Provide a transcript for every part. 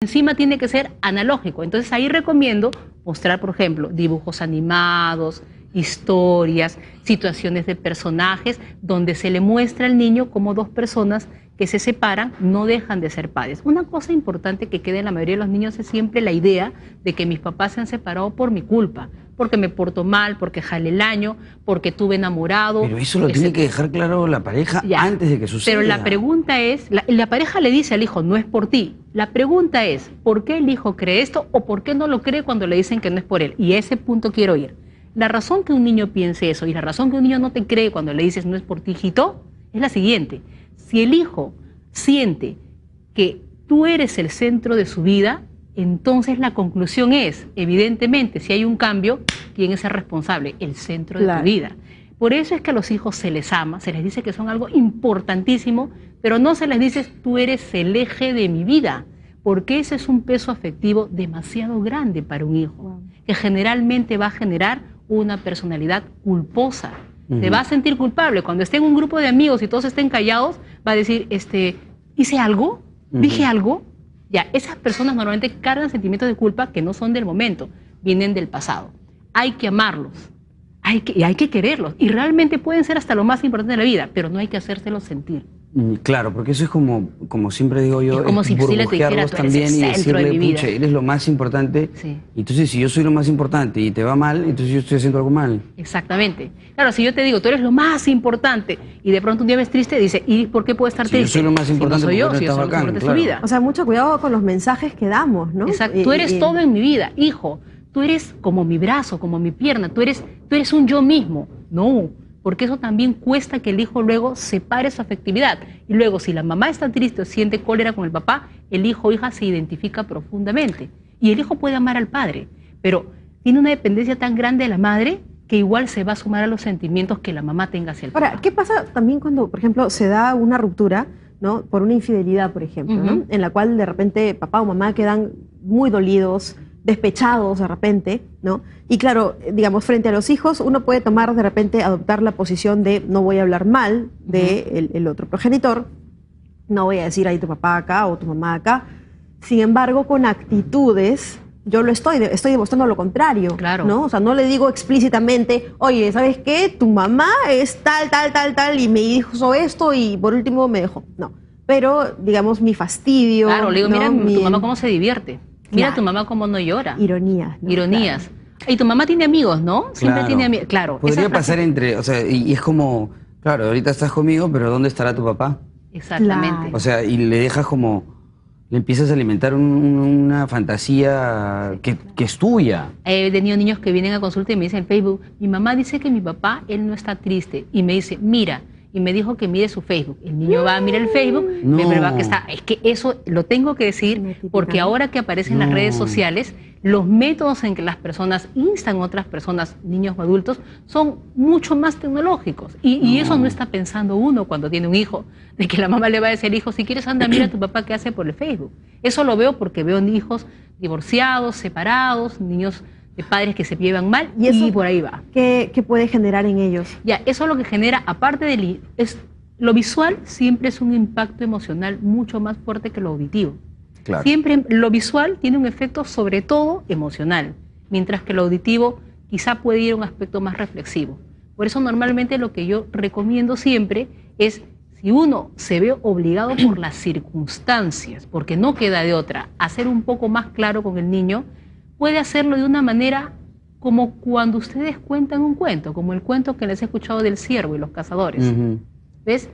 encima tiene que ser analógico. Entonces ahí recomiendo mostrar, por ejemplo, dibujos animados, historias, situaciones de personajes, donde se le muestra al niño cómo dos personas que se separan no dejan de ser padres. Una cosa importante que queda en la mayoría de los niños es siempre la idea de que mis papás se han separado por mi culpa, porque me porto mal, porque jale el año, porque tuve enamorado. Pero eso lo tiene que dejar claro la pareja antes de que suceda. Pero la pregunta es, la pareja le dice al hijo, no es por ti. La pregunta es, ¿por qué el hijo cree esto o por qué no lo cree cuando le dicen que no es por él? Y a ese punto quiero ir. La razón que un niño piense eso y la razón que un niño no te cree cuando le dices no es por ti, hijito, es la siguiente. Si el hijo siente que tú eres el centro de su vida, entonces la conclusión es, evidentemente, si hay un cambio, ¿quién es el responsable? El centro de tu vida. Por eso es que a los hijos se les ama, se les dice que son algo importantísimo, pero no se les dice tú eres el eje de mi vida, porque ese es un peso afectivo demasiado grande para un hijo, que generalmente va a generar una personalidad culposa. Se va a sentir culpable. Cuando esté en un grupo de amigos y todos estén callados, va a decir, ¿hice algo? ¿Dije algo? Ya, esas personas normalmente cargan sentimientos de culpa que no son del momento, vienen del pasado. Hay que amarlos, hay que quererlos, y realmente pueden ser hasta lo más importante de la vida, pero no hay que hacérselos sentir. Claro, porque eso es como siempre digo yo, es como si Priscila te dijera, tú eres el centro de mi vida. Pucha, eres lo más importante. Sí. Entonces, si yo soy lo más importante y te va mal, entonces yo estoy haciendo algo mal. Exactamente. Claro, si yo te digo, tú eres lo más importante, y de pronto un día ves triste, dice, ¿y por qué puedo estar triste? Yo soy lo más importante, si no soy yo, si yo soy lo más importante de su vida. O sea, mucho cuidado con los mensajes que damos, ¿no? Exacto. Tú eres todo en mi vida, hijo. Tú eres como mi brazo, como mi pierna. Tú eres un yo mismo. No. Porque eso también cuesta que el hijo luego separe su afectividad. Y luego, si la mamá está triste o siente cólera con el papá, el hijo o hija se identifica profundamente. Y el hijo puede amar al padre, pero tiene una dependencia tan grande de la madre que igual se va a sumar a los sentimientos que la mamá tenga hacia el papá. Ahora, ¿qué pasa también cuando, por ejemplo, se da una ruptura, ¿no? Por una infidelidad, por ejemplo, ¿no? En la cual de repente papá o mamá quedan muy dolidos, despechados de repente, ¿no? Y claro, digamos, frente a los hijos, uno puede tomar de repente, adoptar la posición de no voy a hablar mal de el otro progenitor, no voy a decir ahí tu papá acá o tu mamá acá. Sin embargo, con actitudes, yo estoy demostrando lo contrario, ¿no? O sea, no le digo explícitamente, oye, ¿sabes qué? Tu mamá es tal, y me dijo esto y por último me dejó. No, pero digamos mi fastidio. Claro, le digo, mira tu mamá cómo se divierte. Mira tu mamá cómo no llora. Ironías, ¿no? Ironías. Claro. Y tu mamá tiene amigos, ¿no? Siempre tiene amigos. Claro. Podría pasar o sea, y es como, claro, ahorita estás conmigo, pero ¿dónde estará tu papá? Exactamente. Claro. O sea, y le dejas le empiezas a alimentar una fantasía que es tuya. He tenido niños que vienen a consulta y me dicen en Facebook, mi mamá dice que mi papá, él no está triste. Y me dice, mira, y me dijo que mire su Facebook. El niño va a mirar el Facebook, ve que está. Es que eso lo tengo que decir porque ahora que aparecen las redes sociales, los métodos en que las personas instan a otras personas, niños o adultos, son mucho más tecnológicos. Y eso no está pensando uno cuando tiene un hijo, de que la mamá le va a decir al hijo, si quieres anda, mira a tu papá qué hace por el Facebook. Eso lo veo porque veo hijos divorciados, separados, niños de padres que se llevan mal y por ahí va. ¿Qué puede generar en ellos? Ya, eso es lo que genera, aparte de lo visual, siempre es un impacto emocional mucho más fuerte que lo auditivo. Claro. Siempre lo visual tiene un efecto sobre todo emocional, mientras que lo auditivo quizá puede ir a un aspecto más reflexivo. Por eso normalmente lo que yo recomiendo siempre es, si uno se ve obligado por las circunstancias, porque no queda de otra, a ser un poco más claro con el niño, puede hacerlo de una manera como cuando ustedes cuentan un cuento, como el cuento que les he escuchado del ciervo y los cazadores. ¿Ves?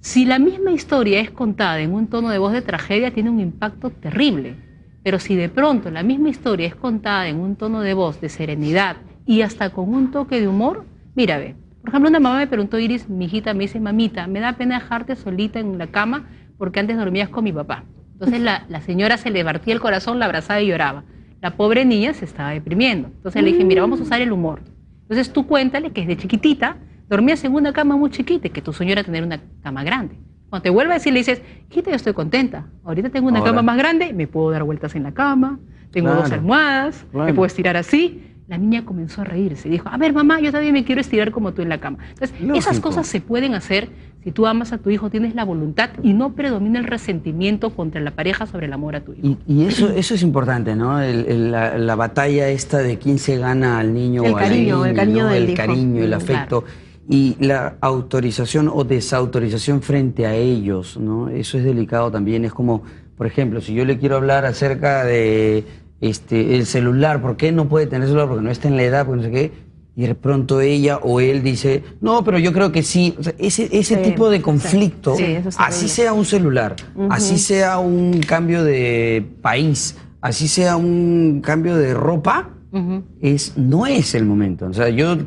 Si la misma historia es contada en un tono de voz de tragedia, tiene un impacto terrible. Pero si de pronto la misma historia es contada en un tono de voz de serenidad y hasta con un toque de humor, mira, ve. Por ejemplo, una mamá me preguntó, Iris, mi hijita me dice, mamita, me da pena dejarte solita en la cama porque antes dormías con mi papá. Entonces la señora se le partía el corazón, la abrazaba y lloraba. La pobre niña se estaba deprimiendo. Entonces le dije, mira, vamos a usar el humor. Entonces tú cuéntale que desde chiquitita dormías en una cama muy chiquita y que tu sueño era tener una cama grande. Cuando te vuelve a decir, le dices, hijita, yo estoy contenta. Ahorita tengo una cama más grande, me puedo dar vueltas en la cama, tengo 2 almohadas, me puedo estirar así. La niña comenzó a reírse y dijo, a ver, mamá, yo también me quiero estirar como tú en la cama. Entonces, esas cosas se pueden hacer Si tú amas a tu hijo, tienes la voluntad y no predomina el resentimiento contra la pareja sobre el amor a tu hijo. Y eso es importante, ¿no? La batalla esta de quién se gana al niño El o a la cariño, niña, el cariño ¿no? del El hijo. cariño, el afecto. Claro. Y la autorización o desautorización frente a ellos, ¿no? Eso es delicado también. Es como, por ejemplo, si yo le quiero hablar acerca de el celular, ¿por qué no puede tener celular? Porque no está en la edad, porque no sé qué. Y de pronto ella o él dice, no, pero yo creo que sí. O sea, ese Sí, tipo de conflicto, sí, eso es así terrible. sea un celular, así sea un cambio de país, así sea un cambio de ropa, Ujú. no es el momento. O sea, yo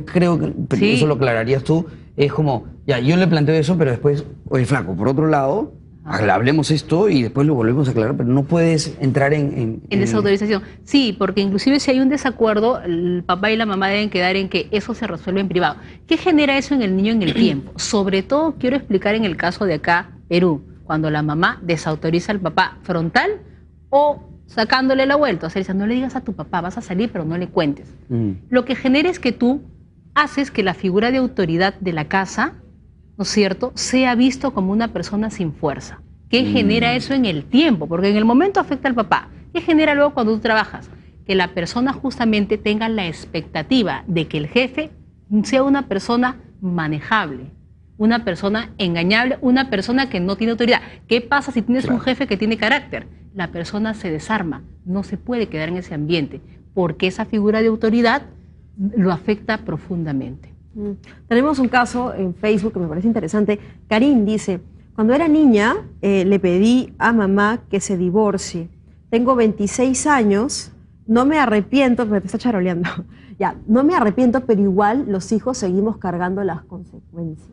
creo que, pero Sí. eso lo aclararías tú, es como, ya, yo le planteo eso, pero después, oye, flaco, por otro lado, hablemos esto y después lo volvemos a aclarar, pero no puedes entrar En desautorización. Sí, porque inclusive si hay un desacuerdo, el papá y la mamá deben quedar en que eso se resuelve en privado. ¿Qué genera eso en el niño en el tiempo? Sobre todo quiero explicar en el caso de acá, Perú, cuando la mamá desautoriza al papá frontal o sacándole la vuelta. O sea, dice, no le digas a tu papá, vas a salir, pero no le cuentes. Lo que genera es que tú haces que la figura de autoridad de la casa, ¿no es cierto?, sea visto como una persona sin fuerza. ¿Qué genera eso en el tiempo? Porque en el momento afecta al papá. ¿Qué genera luego cuando tú trabajas? Que la persona justamente tenga la expectativa de que el jefe sea una persona manejable, una persona engañable, una persona que no tiene autoridad. ¿Qué pasa si tienes un jefe que tiene carácter? La persona se desarma, no se puede quedar en ese ambiente, porque esa figura de autoridad lo afecta profundamente. Tenemos un caso en Facebook que me parece interesante. Karin dice, cuando era niña le pedí a mamá que se divorcie. Tengo 26 años, no me arrepiento, pero te está charoleando. Ya, no me arrepiento, pero igual los hijos seguimos cargando las consecuencias.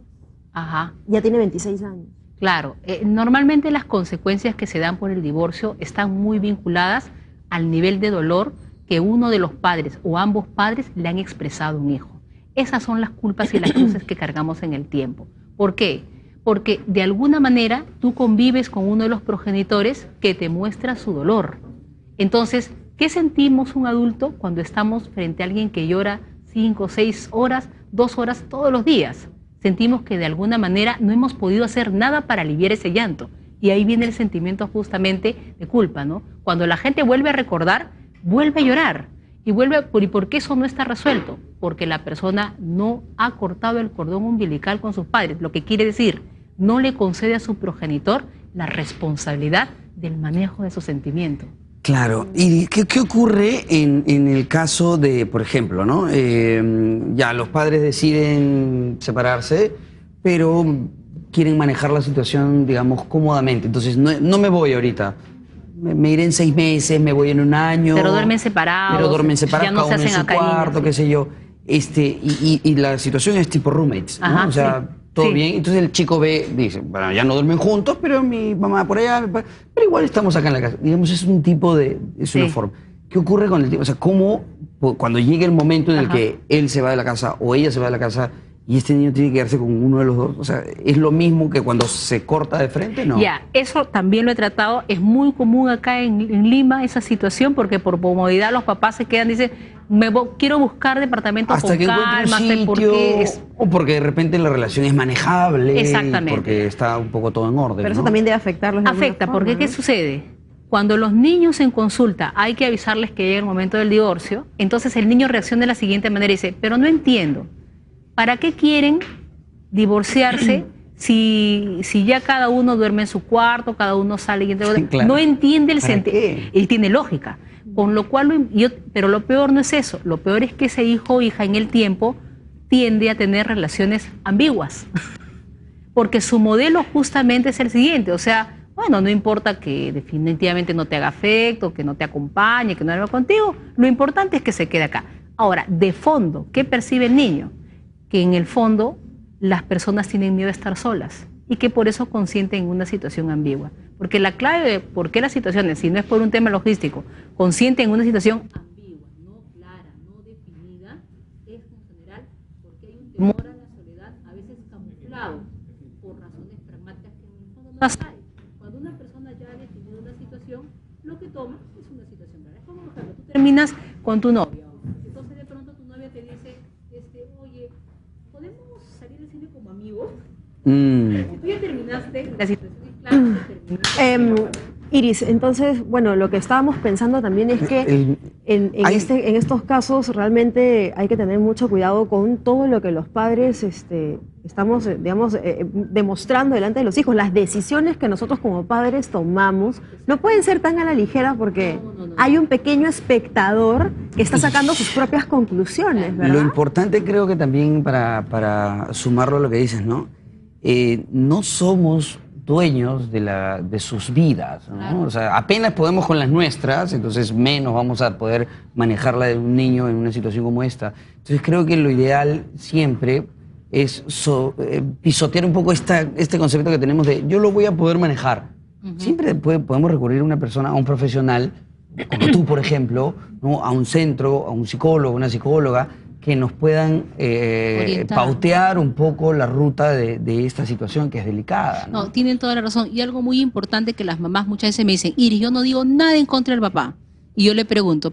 Ajá. Ya tiene 26 años. Claro, normalmente las consecuencias que se dan por el divorcio están muy vinculadas al nivel de dolor que uno de los padres o ambos padres le han expresado a un hijo. Esas son las culpas y las cruces que cargamos en el tiempo. ¿Por qué? Porque de alguna manera tú convives con uno de los progenitores que te muestra su dolor. Entonces, ¿qué sentimos un adulto cuando estamos frente a alguien que llora 5, 6 horas, 2 horas todos los días? Sentimos que de alguna manera no hemos podido hacer nada para aliviar ese llanto. Y ahí viene el sentimiento justamente de culpa, ¿no? Cuando la gente vuelve a recordar, vuelve a llorar. ¿Y por qué eso no está resuelto? Porque la persona no ha cortado el cordón umbilical con sus padres. Lo que quiere decir, no le concede a su progenitor la responsabilidad del manejo de su sentimiento. Claro, ¿y qué ocurre en el caso de, por ejemplo, ¿no? Ya los padres deciden separarse, pero quieren manejar la situación, digamos, cómodamente. Entonces, no me voy ahorita, me iré en 6 meses, me voy en 1 año. Pero duermen separados. Pero duermen separados, ya no cada se uno en hacen su cuarto, sí. qué sé yo. Y la situación es tipo roommates, ¿no? Ajá, o sea, sí. todo Sí. bien. Entonces el chico dice, bueno, ya no duermen juntos, pero mi mamá por allá, pero igual estamos acá en la casa. Digamos, es un tipo es una Sí. forma. ¿Qué ocurre con el tipo? O sea, ¿cómo cuando llegue el momento en el Ajá. que él se va de la casa o ella se va de la casa y este niño tiene que quedarse con uno de los dos? O sea, ¿es lo mismo que cuando se corta de frente? No. Ya, eso también lo he tratado. Es muy común acá en Lima esa situación porque por comodidad los papás se quedan, dicen, quiero buscar departamento Hasta con que encuentre calma, un sé sitio, por qué. o porque de repente la relación es manejable. Exactamente. Porque está un poco todo en orden. Pero eso ¿no? también debe afectarlos. de alguna Afecta, forma, porque ¿no? ¿qué sucede? Cuando los niños en consulta hay que avisarles que llega el momento del divorcio, entonces el niño reacciona de la siguiente manera y dice, pero no entiendo, ¿para qué quieren divorciarse si ya cada uno duerme en su cuarto, cada uno sale y entra? Sí, claro. No entiende el ¿Para sentido. qué? Él tiene lógica. Con lo cual, pero lo peor no es eso, lo peor es que ese hijo o hija en el tiempo tiende a tener relaciones ambiguas. Porque su modelo justamente es el siguiente, o sea, bueno, no importa que definitivamente no te haga afecto, que no te acompañe, que no haga contigo, lo importante es que se quede acá. Ahora, de fondo, ¿qué percibe el niño? Que en el fondo las personas tienen miedo a estar solas y que por eso consienten en una situación ambigua. Porque la clave de por qué las situaciones, si no es por un tema logístico, consienten en una situación ambigua, no clara, no definida, es en general porque hay un temor a la soledad, a veces camuflado por razones pragmáticas que en el fondo no las hay. Cuando una persona ya ha definido una situación, lo que toma es una situación clara. Es como, por ejemplo, tú terminas con tu novia, entonces de pronto tu novia te dice, oye, ¿podemos salir del cine como amigos? Tú ya terminaste la situación islámica. Iris, entonces, bueno, lo que estábamos pensando también es que en estos casos realmente hay que tener mucho cuidado con todo lo que los padres estamos, digamos, demostrando delante de los hijos. Las decisiones que nosotros como padres tomamos no pueden ser tan a la ligera porque hay un pequeño espectador que está sacando sus propias conclusiones, ¿verdad? Lo importante creo que también para sumarlo a lo que dices, ¿no? No somos dueños de sus vidas, ¿no? Claro. O sea, apenas podemos con las nuestras, entonces menos vamos a poder manejar la de un niño en una situación como esta. Entonces creo que lo ideal siempre es pisotear un poco este concepto que tenemos de yo lo voy a poder manejar. Siempre podemos recurrir a una persona, a un profesional, como tú, por ejemplo, ¿no? A un centro, a un psicólogo, una psicóloga, que nos puedan pautear un poco la ruta de esta situación que es delicada, ¿no? No, tienen toda la razón. Y algo muy importante que las mamás muchas veces me dicen, Iris, yo no digo nada en contra del papá. Y yo le pregunto,